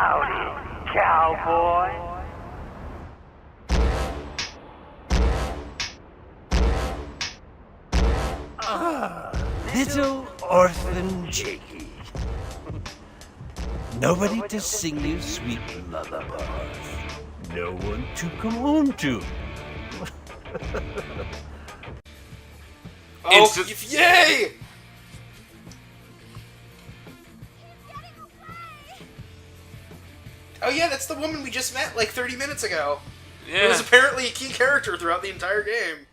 Howdy, cowboy. Little orphan Jakey. Nobody to sing you sweet lullabies. No one to come home to. Oh, yay! Oh yeah, that's the woman we just met like 30 minutes ago. Yeah. It was apparently a key character throughout the entire game.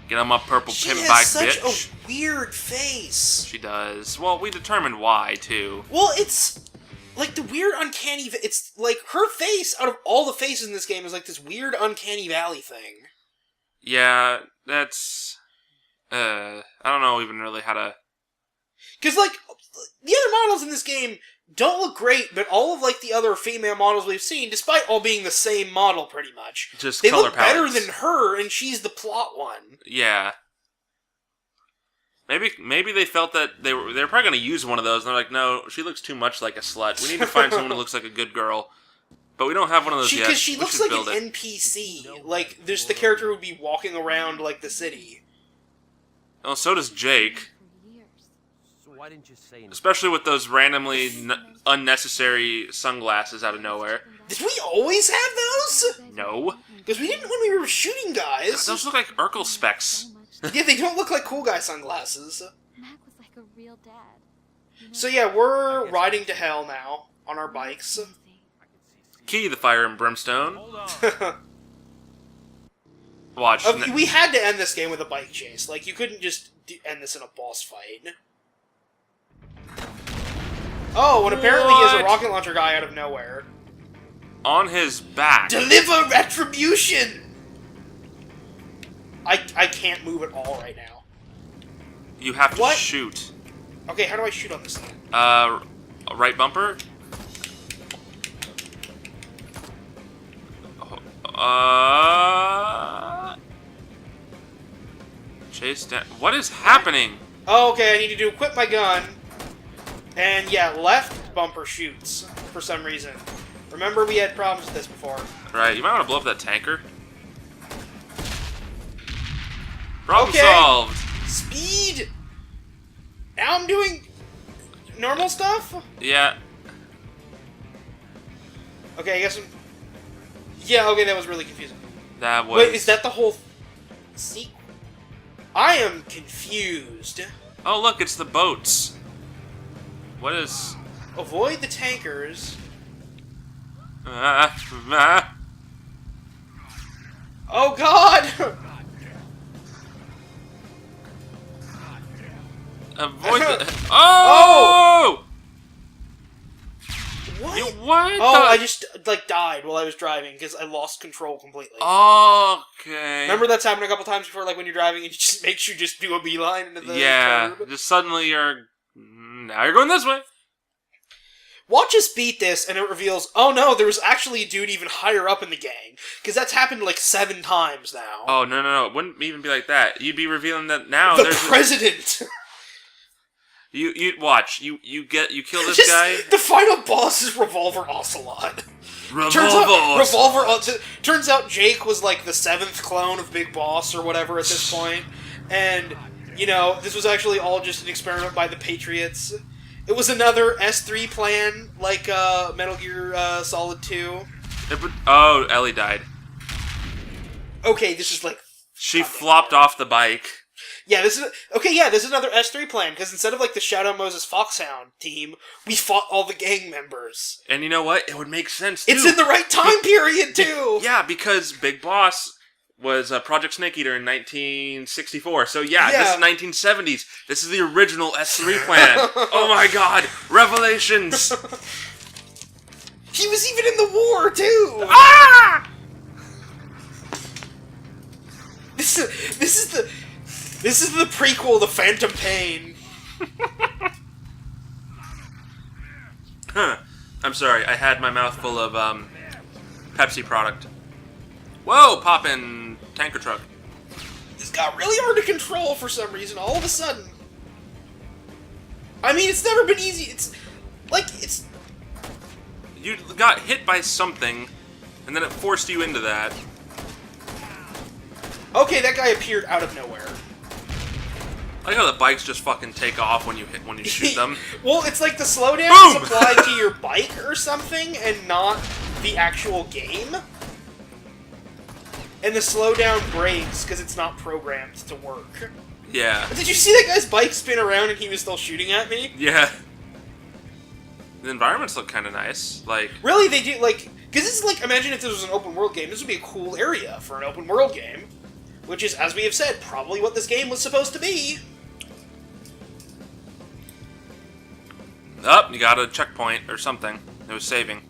Get on my purple She pimp has bike, such bitch. a weird face. She does. Well, we determined why, too. Well, it's like the weird uncanny... It's like her face, out of all the faces in this game, is like this weird uncanny valley thing. Yeah, that's... I don't know even really how to... Because, like, the other models in this game don't look great, but all of, like, the other female models we've seen, despite all being the same model pretty much, Just they color look better palettes. than her, and she's the plot one. Yeah. Maybe they felt that they were probably going to use one of those, and they're like, no, she looks too much like a slut. We need to find someone who looks like a good girl. But we don't have one of those yet. Because she We looks should like build an it. NPC. Like, there's the character would be walking around, like, the city. Oh, so does Jake. So why didn't you say anything? Especially with those randomly unnecessary sunglasses out of nowhere. Did we always have those? No. Because we didn't when we were shooting guys. Those look like Urkel specs. Yeah, they don't look like cool guy sunglasses. Mac was like a real dad. You know, So yeah, we're riding to hell now on our bikes. Key the fire and brimstone. Watch. We had to end this game with a bike chase. Like, you couldn't just end this in a boss fight. Oh, and apparently he has a What? rocket launcher guy out of nowhere. On his back. Deliver retribution! I can't move at all right now. You have to What? shoot. Okay, how do I shoot on this thing? Right bumper? Chase down. What is happening? Oh, okay, I need to equip my gun. And yeah, left bumper shoots for some reason. Remember we had problems with this before. Right, you might want to blow up that tanker. Problem Okay. solved. Speed! Now I'm doing normal stuff? Yeah. Okay, I guess I'm... Yeah, okay, that was really confusing. That was. Wait, is that the whole... See? I am confused. Oh, look, it's the boats. What is. Avoid the tankers. Oh god! Avoid the. Oh! What? You, what? Oh, the... I just, like, died while I was driving because I lost control completely. Okay. Remember that's happened a couple times before, like when you're driving and it just makes you just do a beeline into the Yeah. curb? Just suddenly you're. Now you're going this way. Watch us beat this and it reveals, oh no, there was actually a dude even higher up in the gang. Because that's happened like 7 times now. Oh, no. It wouldn't even be like that. You'd be revealing that now. the There's president! You watch. You kill this Just, guy. the final boss is Revolver Ocelot. Revolver. Turns out Jake was like the 7th clone of Big Boss or whatever at this point. And, you know, this was actually all just an experiment by the Patriots. It was another S3 plan, like Metal Gear Solid 2. Oh, Ellie died. Okay, this is like... She flopped off the bike. Yeah, this is another S3 plan, because instead of like the Shadow Moses Foxhound team, we fought all the gang members. And you know what? It would make sense, too. It's in the right time period, too! Yeah, because Big Boss was Project Snake Eater in 1964. So yeah, this is 1970s. This is the original S3 plan. Oh my god, revelations! He was even in the war, too! Ah! This is the prequel to Phantom Pain. Huh. I'm sorry, I had my mouth full of Pepsi product. Whoa, poppin' tanker truck. This got really hard to control for some reason, all of a sudden. I mean, it's never been easy. It's You got hit by something, and then it forced you into that. Okay, that guy appeared out of nowhere. I like how the bikes just fucking take off when you shoot them. Well, it's like the slowdown Boom! is applied to your bike or something, and not the actual game. And the slowdown breaks because it's not programmed to work. Yeah. Did you see that guy's bike spin around and he was still shooting at me? Yeah. The environments look kind of nice. Like, Really, they do, like... Because this is like, imagine if this was an open world game, this would be a cool area for an open world game. Which is, as we have said, probably what this game was supposed to be. you got a checkpoint or something. It was saving.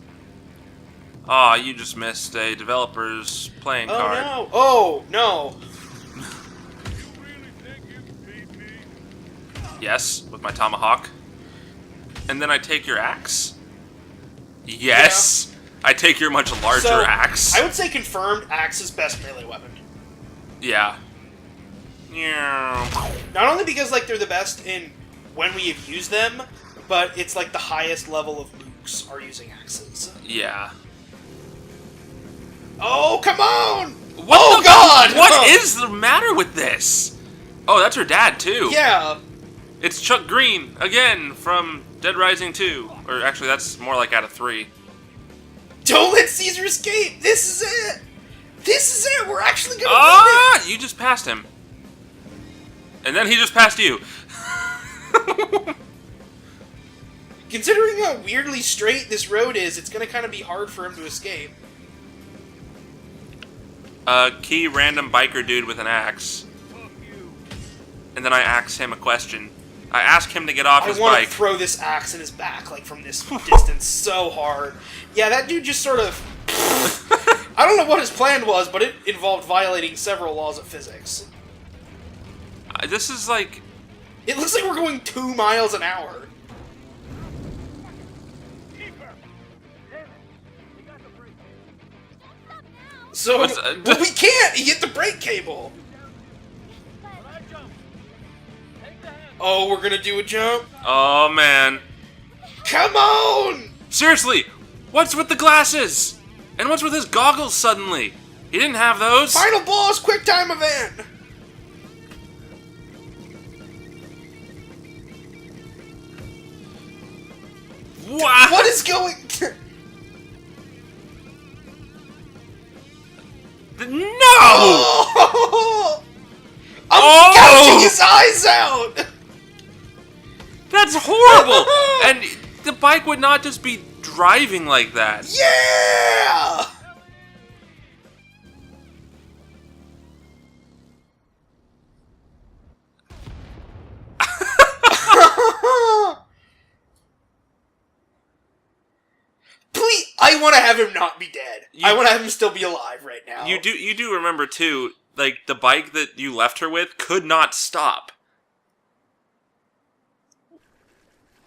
Aw, you just missed a developer's playing card. No. Oh, no. Yes, with my tomahawk. And then I take your axe? Yes! I take your much larger So, axe. I would say confirmed, axe is best melee weapon. Yeah. Yeah. Not only because, like, they're the best in when we have used them, but it's, like, the highest level of mooks are using axes. Yeah. Oh, come on! What God! What is the matter with this? Oh, that's her dad, too. Yeah. It's Chuck Green, again, from Dead Rising 2. Or actually, that's more like out of 3. Don't let Caesar escape! This is it! This is it! We're actually gonna win Ah! You just passed him. And then he just passed you. it! Considering how weirdly straight this road is, it's gonna kind of be hard for him to escape. Key random biker dude with an axe. And then I ask him a question. I ask him to get off his I want bike. to throw this axe in his back, like, from this distance so hard. Yeah, that dude just sort of... I don't know what his plan was, but it involved violating several laws of physics. This is like... It looks like we're going 2 miles an hour. So, well, we can't! He hit the brake cable! Oh, we're gonna do a jump? Oh, man. Come on! Seriously, what's with the glasses? And what's with his goggles suddenly? He didn't have those. Final boss, quick time event! What? What is going... No! Oh! I'm Oh! gouging his eyes out! That's horrible! And the bike would not just be driving like that. Yeah! Please, I want to have him not be dead. I want to have him still be alive right now. You do remember too, like the bike that you left her with could not stop.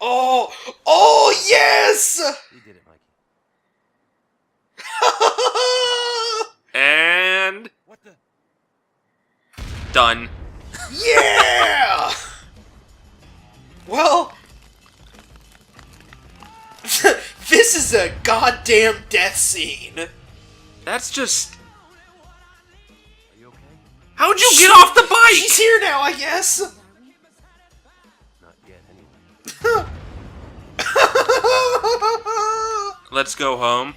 Oh yes! You did it, Mikey. And What the? done. Yeah! Well, this is a goddamn death scene. That's just... Are you okay? How'd you get off the bike? She's here now, I guess. Not yet, anyway. Let's go home.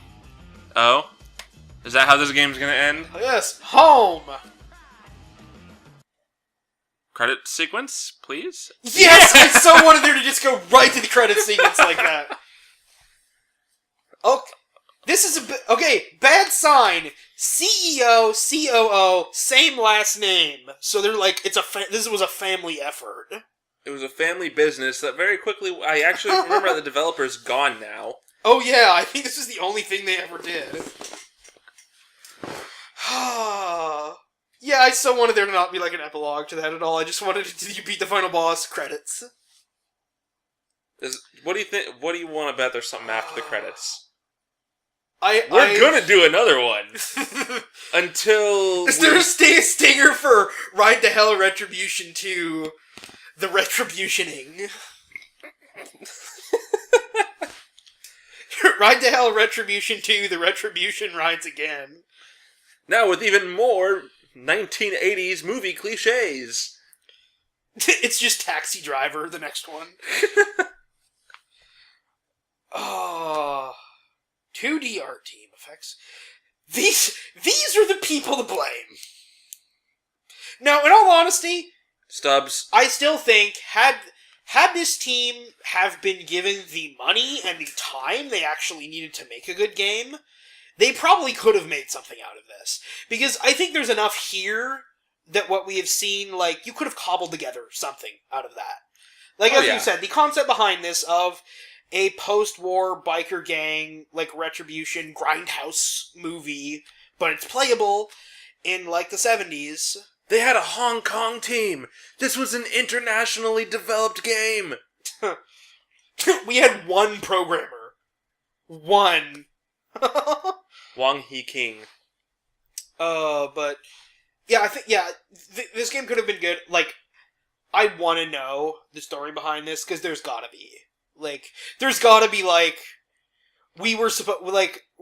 Oh? Is that how this game's gonna end? Yes, home. Credit sequence, please? Yes, I so wanted there to just go right to the credit sequence like that. Okay, this is okay. Bad sign. CEO, COO, same last name. So they're like, this was a family effort. It was a family business that very quickly... I actually remember the developer's gone now. Oh yeah, I think this is the only thing they ever did. Yeah, I so wanted there to not be like an epilogue to that at all. I just wanted you beat the final boss, credits. What do you think? What do you want to bet there's something after the credits? We're gonna do another one until Is there a stinger for Ride to Hell Retribution 2? The Retributioning. Ride to Hell Retribution 2, The Retribution Rides Again. Now with even more 1980s movie cliches. It's just Taxi Driver, the next one. Oh, 2D art team effects. These are the people to blame. Now, in all honesty, Stubbs. I still think had this team have been given the money and the time they actually needed to make a good game, they probably could have made something out of this. Because I think there's enough here that what we have seen, like, you could have cobbled together something out of that. Like, as you said, the concept behind this of a post-war biker gang, like, Retribution, grindhouse movie, but it's playable in, like, the 70s. They had a Hong Kong team. This was an internationally developed game. We had one programmer. One. Wong Hee King. But yeah, I think this game could have been good. Like, I want to know the story behind this because there's gotta be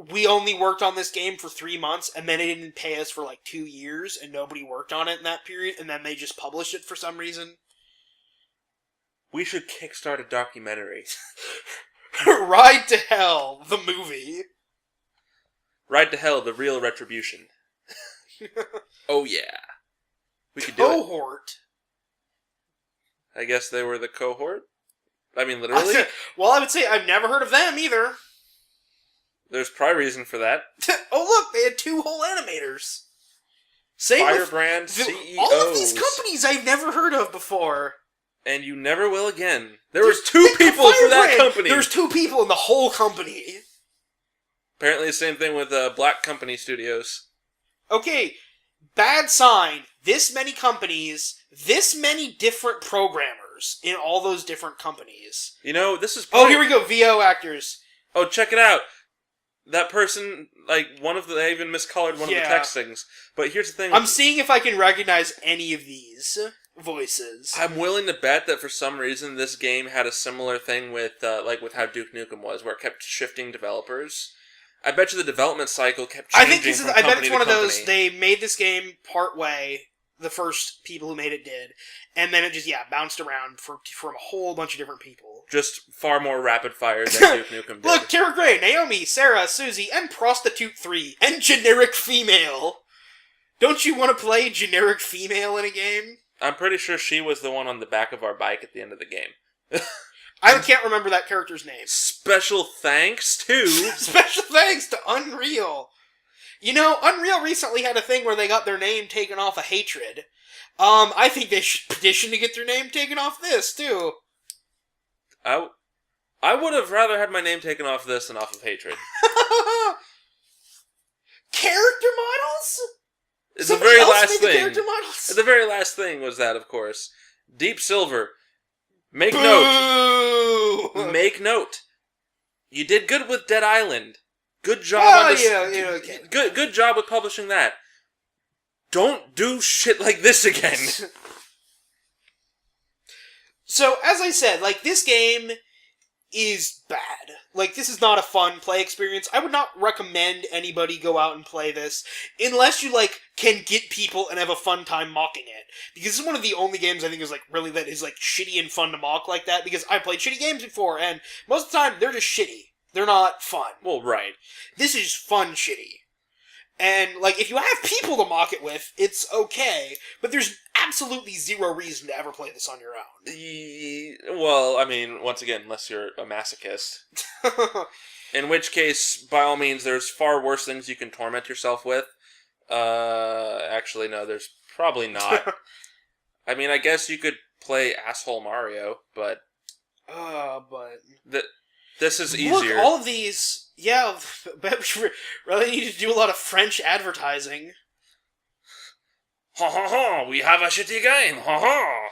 we only worked on this game for 3 months and then they didn't pay us for like 2 years and nobody worked on it in that period and then they just published it for some reason. We should kickstart a documentary. Ride to Hell, the movie. Ride to Hell, the real Retribution. Oh yeah. We could do it. Cohort. I guess they were the cohort? I mean, literally? Well, I would say I've never heard of them either. There's probably reason for that. Oh look, they had 2 whole animators. Same Firebrand CEOs. all of these companies I've never heard of before. And you never will again. There was 2 people for that company. There's 2 people in the whole company. Apparently the same thing with Black Company Studios. Okay, bad sign. This many companies, this many different programmers in all those different companies. You know, this is... Oh, here we go, VO actors. Oh, check it out. That person, like, they even miscolored one of the text things. But here's the thing. I'm seeing if I can recognize any of these voices. I'm willing to bet that for some reason this game had a similar thing with how Duke Nukem was, where it kept shifting developers. I bet you the development cycle kept changing I bet it's one of those, they made this game part way, the first people who made it did, and then it just, bounced around from a whole bunch of different people. Just far more rapid fire than Duke Nukem did. Look, Tara Gray, Naomi, Sarah, Susie, and Prostitute 3, and Generic Female. Don't you want to play Generic Female in a game? I'm pretty sure she was the one on the back of our bike at the end of the game. I can't remember that character's name. Special thanks to... Special thanks to Unreal. You know, Unreal recently had a thing where they got their name taken off of Hatred. I think they should petition to get their name taken off this, too. I would have rather had my name taken off this than off of Hatred. Character models? It's the very last made thing. The character models? The very last thing was that, of course. Deep Silver. Make Boo! note. Make note. You did good with Dead Island. Good job on okay. Good job with publishing that. Don't do shit like this again. So, as I said, like, this game is bad. Like, this is not a fun play experience. I would not recommend anybody go out and play this unless you, like, can get people and have a fun time mocking it. Because this is one of the only games I think is, like, really that is, like, shitty and fun to mock like that. Because I played shitty games before, and most of the time, they're just shitty. They're not fun. Well, right. This is fun shitty. And, like, if you have people to mock it with, it's okay. But there's absolutely zero reason to ever play this on your own. Well, I mean, once again, unless you're a masochist. In which case, by all means, there's far worse things you can torment yourself with. Actually, no, there's probably not. I mean, I guess you could play Asshole Mario, but... This is easier. Look, all of these... Yeah, but we really need to do a lot of French advertising. Ha ha ha, we have a shitty game, ha ha!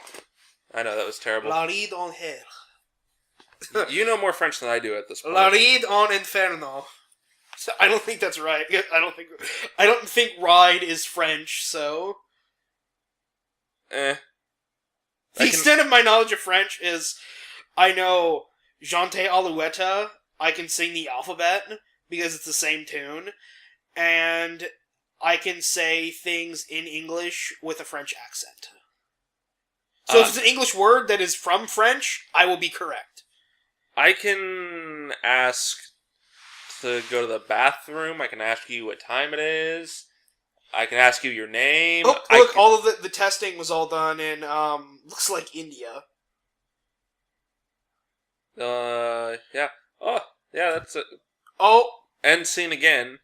I know, that was terrible. La ride en hell. You know more French than I do at this point. La ride en inferno. I don't think that's right. I don't think ride is French, so... The extent of my knowledge of French is, I know Jante Alouetta I can sing the alphabet because it's the same tune, and I can say things in English with a French accent. So if it's an English word that is from French, I will be correct. I can ask to go to the bathroom. I can ask you what time it is. I can ask you your name. Oh, look, all of the testing was all done in, looks like India. Yeah. Oh, yeah, that's it. Oh, End scene again.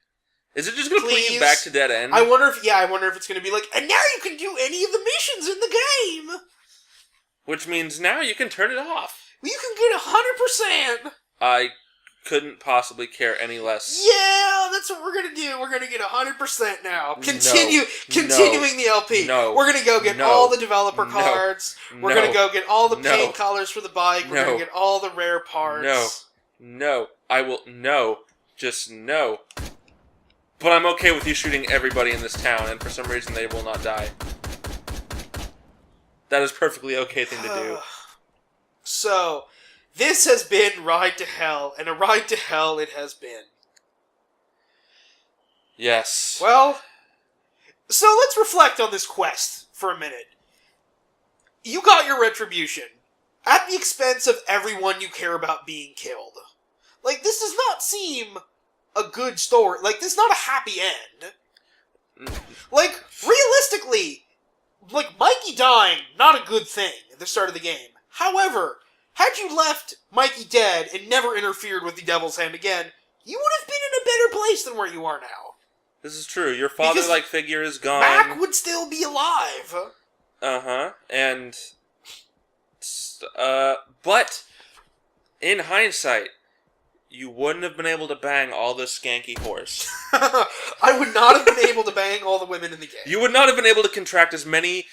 Is it just going to put you Please. back to dead end? I wonder if it's going to be like, and now you can do any of the missions in the game! Which means now you can turn it off. You can get 100%! I couldn't possibly care any less. Yeah, that's what we're gonna do. We're gonna get 100% now. Continuing the LP. No. We're gonna go get No. all the developer No. cards. We're No. gonna go get all the No. paint colors for the bike. We're No. gonna get all the rare parts. No. I will. No. Just no. But I'm okay with you shooting everybody in this town, and for some reason they will not die. That is perfectly okay thing to do. So, this has been Ride to Hell, and a ride to hell it has been. Yes. Well, so let's reflect on this quest for a minute. You got your retribution at the expense of everyone you care about being killed. Like, this does not seem a good story. Like, this is not a happy end. Like, realistically, like, Mikey dying, not a good thing at the start of the game. However, had you left Mikey dead and never interfered with the Devil's Hand again, you would have been in a better place than where you are now. This is true. Your father-like figure is gone. Mac would still be alive. Uh-huh. And... but... in hindsight, you wouldn't have been able to bang all this skanky horse. I would not have been able to bang all the women in the game. You would not have been able to contract as many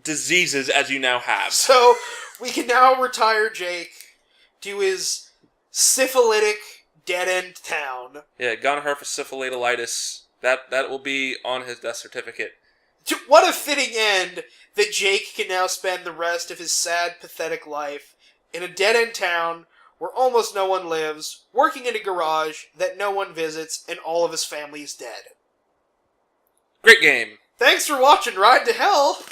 diseases as you now have. So, we can now retire Jake to his syphilitic dead-end town. Yeah, gonorrhea for syphilititis. That will be on his death certificate. What a fitting end that Jake can now spend the rest of his sad, pathetic life in a dead-end town where almost no one lives, working in a garage that no one visits, and all of his family is dead. Great game. Thanks for watching Ride to Hell!